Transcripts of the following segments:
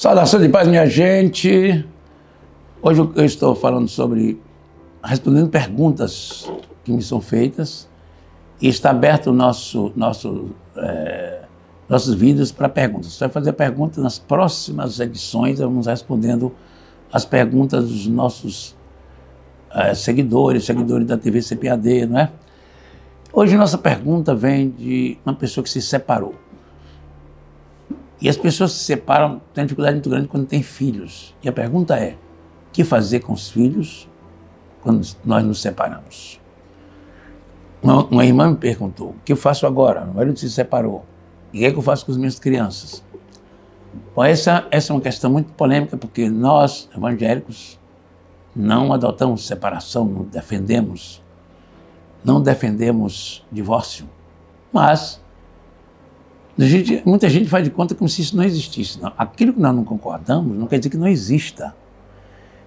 Saudação de paz, minha gente. Hoje eu estou falando respondendo perguntas que me são feitas e está aberto nossos vídeos para perguntas. Você vai fazer perguntas nas próximas edições, vamos respondendo as perguntas dos nossos seguidores da TV CPAD, não é? Hoje nossa pergunta vem de uma pessoa que se separou. E as pessoas se separam, têm dificuldade muito grande quando têm filhos. E a pergunta é, o que fazer com os filhos quando nós nos separamos? Uma irmã me perguntou, o que eu faço agora? Meu marido se separou. E o que é que eu faço com as minhas crianças? Bom, essa é uma questão muito polêmica, porque nós, evangélicos, não adotamos separação, não defendemos divórcio. Mas muita gente faz de conta como se isso não existisse. Não. Aquilo que nós não concordamos não quer dizer que não exista.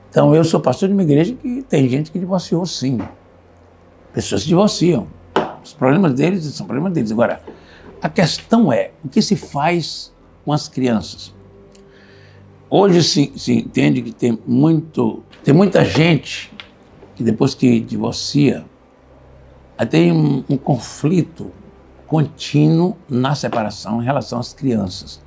Então, eu sou pastor de uma igreja que tem gente que divorciou, sim. Pessoas se divorciam. Os problemas deles são problemas deles. Agora, a questão é, o que se faz com as crianças? Hoje se entende que tem muita gente que depois que divorcia, tem um conflito contínuo na separação em relação às crianças.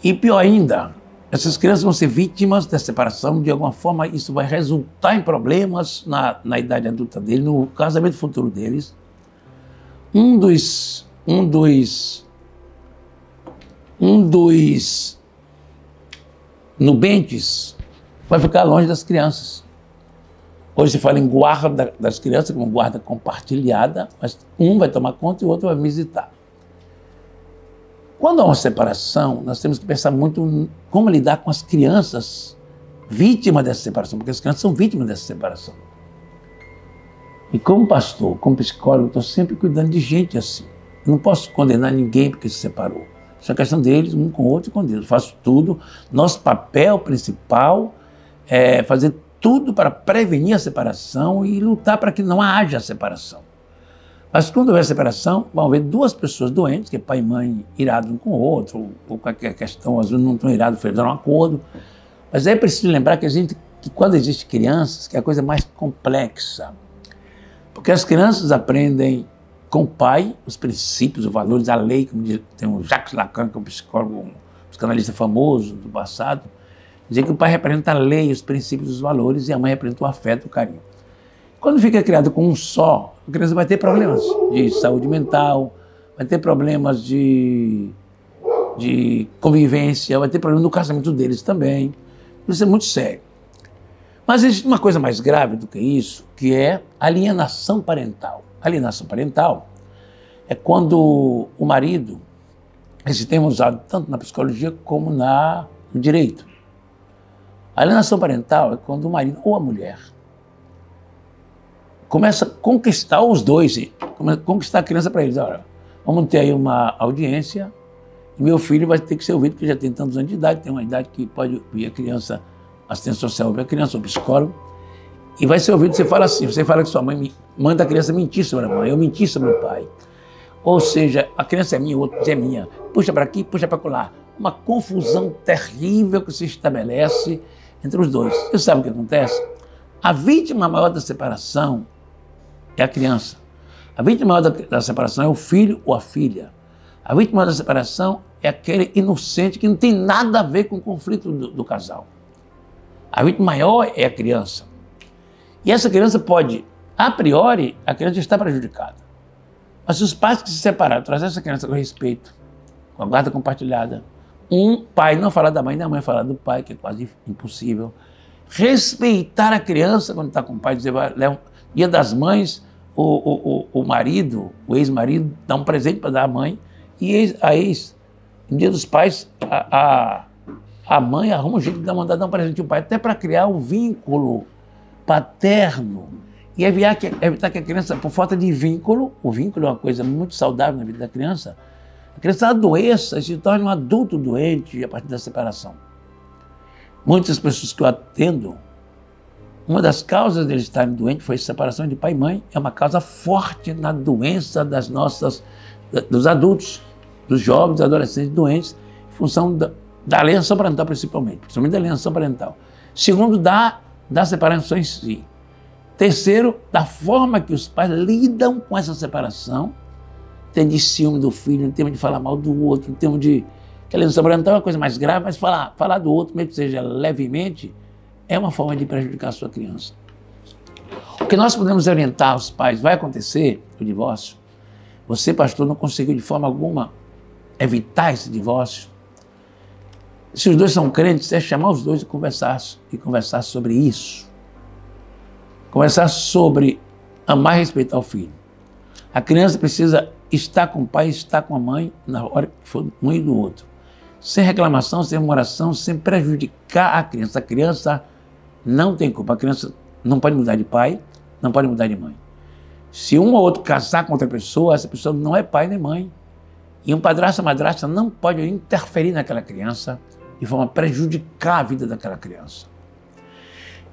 E pior ainda, essas crianças vão ser vítimas da separação, de alguma forma isso vai resultar em problemas na idade adulta deles, no casamento futuro deles. Um dos nubentes vai ficar longe das crianças. Hoje se fala em guarda das crianças, como guarda compartilhada, mas um vai tomar conta e o outro vai visitar. Quando há uma separação, nós temos que pensar muito em como lidar com as crianças vítimas dessa separação, porque as crianças são vítimas dessa separação. E como pastor, como psicólogo, estou sempre cuidando de gente assim. Eu não posso condenar ninguém porque se separou. Isso é questão deles, um com o outro e com Deus. Eu faço tudo. Nosso papel principal é fazer tudo para prevenir a separação e lutar para que não haja separação. Mas quando houver separação, vão haver duas pessoas doentes, que é pai e mãe irados um com o outro, ou qualquer questão, às vezes não estão irados, fizeram um acordo. Mas é preciso lembrar que quando existem crianças, que é a coisa mais complexa. Porque as crianças aprendem com o pai os princípios, os valores, a lei, como diz, tem o Jacques Lacan, que é um psicólogo, um psicanalista famoso do passado, dizia que o pai representa a lei, os princípios, os valores, e a mãe representa o afeto, o carinho. Quando fica criado com um só, a criança vai ter problemas de saúde mental, vai ter problemas de convivência, vai ter problema no casamento deles também. Isso é muito sério. Mas existe uma coisa mais grave do que isso, que é alienação parental. Alienação parental é quando o marido, esse termo é usado tanto na psicologia como no direito. A alienação parental é quando o marido ou a mulher começa a conquistar os dois, começa a conquistar a criança para eles. Olha, vamos ter aí uma audiência e meu filho vai ter que ser ouvido, porque já tem tantos anos de idade, tem uma idade que pode ouvir a criança, assistente social ouvir a criança, ou psicólogo, e vai ser ouvido, você fala assim, você fala que sua mãe manda a criança mentir sobre a mãe, eu menti sobre o pai. Ou seja, a criança é minha, o outro é minha, puxa para aqui, puxa para lá. Uma confusão terrível que se estabelece entre os dois. Você sabe o que acontece? A vítima maior da separação é a criança. A vítima maior da separação é o filho ou a filha. A vítima maior da separação é aquele inocente que não tem nada a ver com o conflito do casal. A vítima maior é a criança. E essa criança pode, a priori, a criança está prejudicada. Mas se os pais que se separaram trazem essa criança com respeito, com a guarda compartilhada, um pai não falar da mãe, nem a mãe falar do pai, que é quase impossível. Respeitar a criança quando está com o pai, dizer, dia das mães, o marido, o ex-marido, dá um presente para dar à mãe, e no dia dos pais, a mãe arruma um jeito de mandar dar um presente ao pai, até para criar um vínculo paterno, e evitar que a criança, por falta de vínculo, o vínculo é uma coisa muito saudável na vida da criança, a criança adoeça e se torna um adulto doente a partir da separação. Muitas pessoas que eu atendo, uma das causas deles estarem doentes foi a separação de pai e mãe, é uma causa forte na doença dos adultos, dos jovens, dos adolescentes doentes, em função da alienação parental principalmente da alienação parental. Segundo, da separação em si. Terceiro, da forma que os pais lidam com essa separação, em termos de ciúme do filho, em termos de falar mal do outro, em termos de... que a alienação parental é uma coisa mais grave, mas falar do outro, mesmo que seja levemente, é uma forma de prejudicar a sua criança. O que nós podemos orientar os pais, vai acontecer o divórcio, você, pastor, não conseguiu de forma alguma evitar esse divórcio. Se os dois são crentes, é chamar os dois e conversar sobre isso. Conversar sobre amar e respeitar o filho. A criança precisa estar com o pai, estar com a mãe, na hora que for um e do outro. Sem reclamação, sem murmuração, sem prejudicar a criança. A criança não tem culpa. A criança não pode mudar de pai, não pode mudar de mãe. Se um ou outro casar com outra pessoa, essa pessoa não é pai nem mãe. E um padrasto ou madrasta não pode interferir naquela criança de forma a prejudicar a vida daquela criança.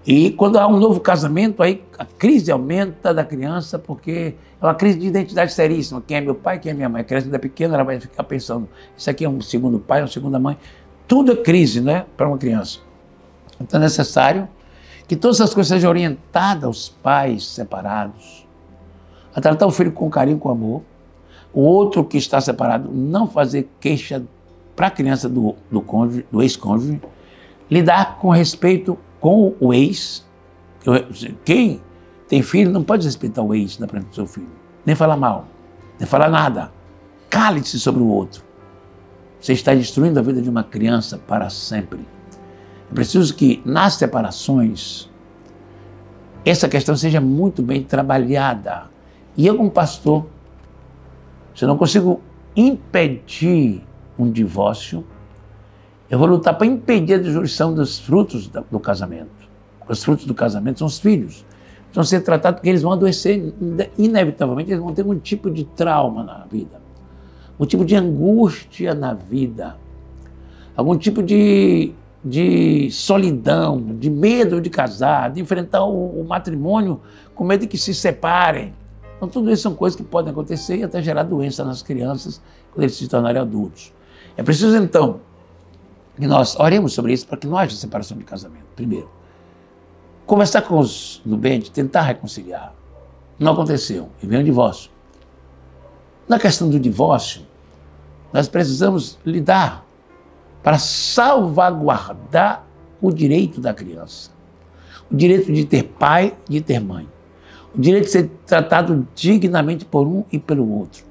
E quando há um novo casamento, aí a crise aumenta da criança, porque é uma crise de identidade seríssima. Quem é meu pai, quem é minha mãe? A criança ainda é pequena, ela vai ficar pensando, isso aqui é um segundo pai, uma segunda mãe. Tudo é crise, né, para uma criança. Então é necessário que todas essas coisas sejam orientadas aos pais separados, a tratar o filho com carinho, com amor. O outro que está separado, não fazer queixa para a criança do ex-cônjuge, lidar com respeito com o ex. Quem tem filho não pode respeitar o ex na frente do seu filho, nem falar mal, nem falar nada. Cale-se sobre o outro. Você está destruindo a vida de uma criança para sempre. É preciso que nas separações essa questão seja muito bem trabalhada. E eu, como pastor, se eu não consigo impedir um divórcio, eu vou lutar para impedir a dissolução dos frutos do casamento. Os frutos do casamento são os filhos. Vão ser tratados porque eles vão adoecer, inevitavelmente, eles vão ter um tipo de trauma na vida, um tipo de angústia na vida, algum tipo de solidão, de medo de casar, de enfrentar o matrimônio com medo de que se separem. Então, tudo isso são coisas que podem acontecer e até gerar doença nas crianças quando eles se tornarem adultos. É preciso, então, que nós oremos sobre isso para que não haja separação de casamento. Primeiro, conversar com os nubentes, tentar reconciliar. Não aconteceu, e vem o divórcio. Na questão do divórcio, nós precisamos lidar para salvaguardar o direito da criança. O direito de ter pai, de ter mãe. O direito de ser tratado dignamente por um e pelo outro.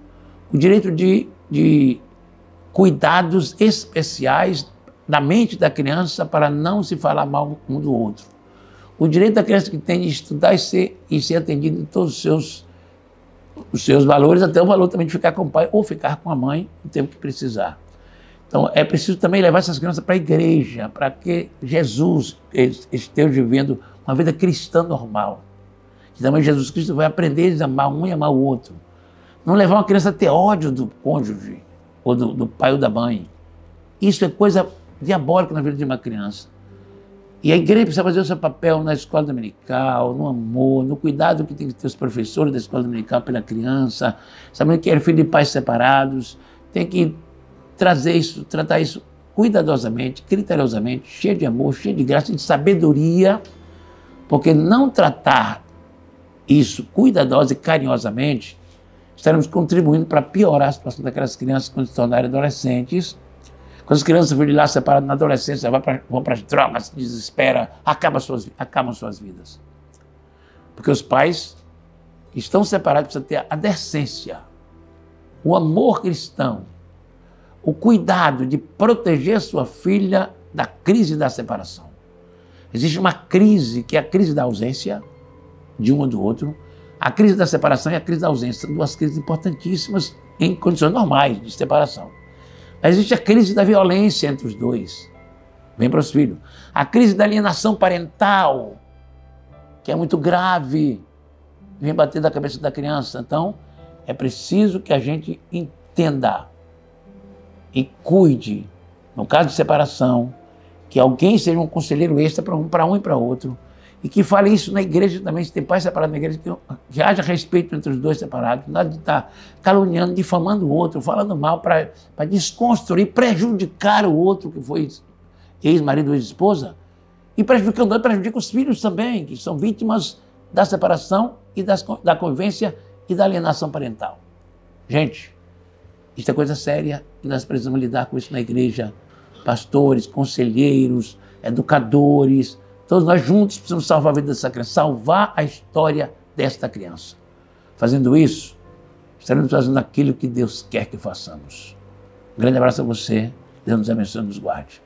O direito de cuidados especiais da mente da criança para não se falar mal um do outro. O direito da criança que tem de estudar e ser atendido em todos os seus valores, até o valor também de ficar com o pai ou ficar com a mãe no tempo que precisar. Então, é preciso também levar essas crianças para a igreja, para que Jesus esteja vivendo uma vida cristã normal. Que também Jesus Cristo vai aprender a amar um e amar o outro. Não levar uma criança a ter ódio do cônjuge, ou do pai ou da mãe. Isso é coisa diabólica na vida de uma criança. E a igreja precisa fazer o seu papel na escola dominical, no amor, no cuidado que tem que ter os professores da escola dominical pela criança, sabendo que é filho de pais separados, tem que tratar isso cuidadosamente, criteriosamente, cheio de amor, cheio de graça, de sabedoria, porque não tratar isso cuidadosa e carinhosamente, estaremos contribuindo para piorar a situação daquelas crianças quando se tornarem adolescentes. Quando as crianças virem lá separadas na adolescência, vão para as drogas, se desesperam, acabam suas vidas. Porque os pais que estão separados precisam ter a decência, o amor cristão, o cuidado de proteger sua filha da crise da separação. Existe uma crise, que é a crise da ausência de um ou do outro, a crise da separação e a crise da ausência. São duas crises importantíssimas em condições normais de separação. Mas existe a crise da violência entre os dois. Vem para os filhos. A crise da alienação parental, que é muito grave, vem bater na cabeça da criança. Então, é preciso que a gente entenda e cuide, no caso de separação, que alguém seja um conselheiro extra para um e para outro, E que fale isso na igreja também, se tem pai separado na igreja, que haja respeito entre os dois separados, nada de estar caluniando, difamando o outro, falando mal para desconstruir, prejudicar o outro que foi ex-marido ou ex-esposa, e prejudicando, prejudica os filhos também, que são vítimas da separação e da convivência e da alienação parental. Gente, isso é coisa séria e nós precisamos lidar com isso na igreja. Pastores, conselheiros, educadores, todos nós juntos precisamos salvar a vida dessa criança, salvar a história desta criança. Fazendo isso, estaremos fazendo aquilo que Deus quer que façamos. Um grande abraço a você, Deus nos abençoe e nos guarde.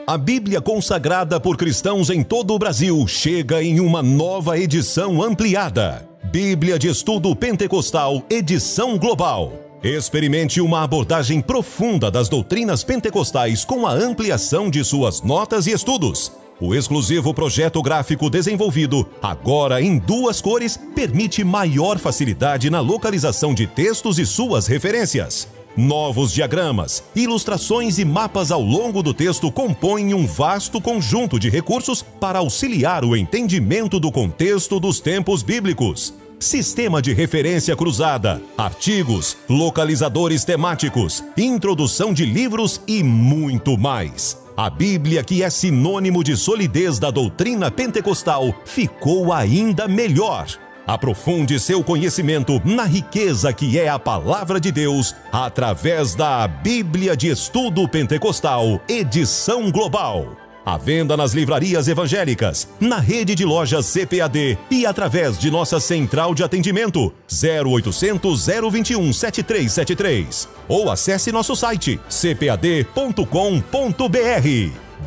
A Bíblia consagrada por cristãos em todo o Brasil chega em uma nova edição ampliada. Bíblia de Estudo Pentecostal, edição global. Experimente uma abordagem profunda das doutrinas pentecostais com a ampliação de suas notas e estudos. O exclusivo projeto gráfico desenvolvido, agora em 2 cores, permite maior facilidade na localização de textos e suas referências. Novos diagramas, ilustrações e mapas ao longo do texto compõem um vasto conjunto de recursos para auxiliar o entendimento do contexto dos tempos bíblicos. Sistema de referência cruzada, artigos, localizadores temáticos, introdução de livros e muito mais. A Bíblia, que é sinônimo de solidez da doutrina pentecostal, ficou ainda melhor. Aprofunde seu conhecimento na riqueza que é a Palavra de Deus através da Bíblia de Estudo Pentecostal, edição global. À venda nas livrarias evangélicas, na rede de lojas CPAD e através de nossa central de atendimento 0800 021 7373. Ou acesse nosso site cpad.com.br.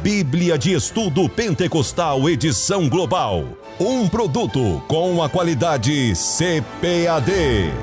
Bíblia de Estudo Pentecostal, edição global. Um produto com a qualidade CPAD.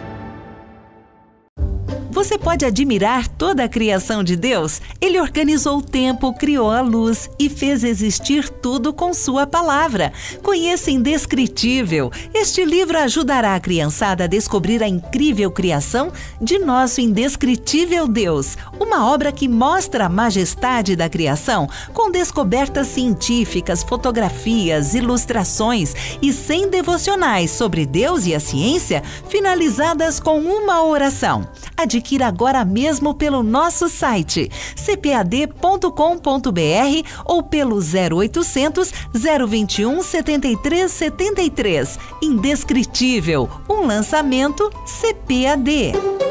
Você pode admirar toda a criação de Deus? Ele organizou o tempo, criou a luz e fez existir tudo com sua palavra. Conheça Indescritível. Este livro ajudará a criançada a descobrir a incrível criação de nosso indescritível Deus. Uma obra que mostra a majestade da criação, com descobertas científicas, fotografias, ilustrações e 100 devocionais sobre Deus e a ciência, finalizadas com uma oração. Adquira agora mesmo pelo nosso site cpad.com.br ou pelo 0800 021 7373. Indescritível, um lançamento CPAD.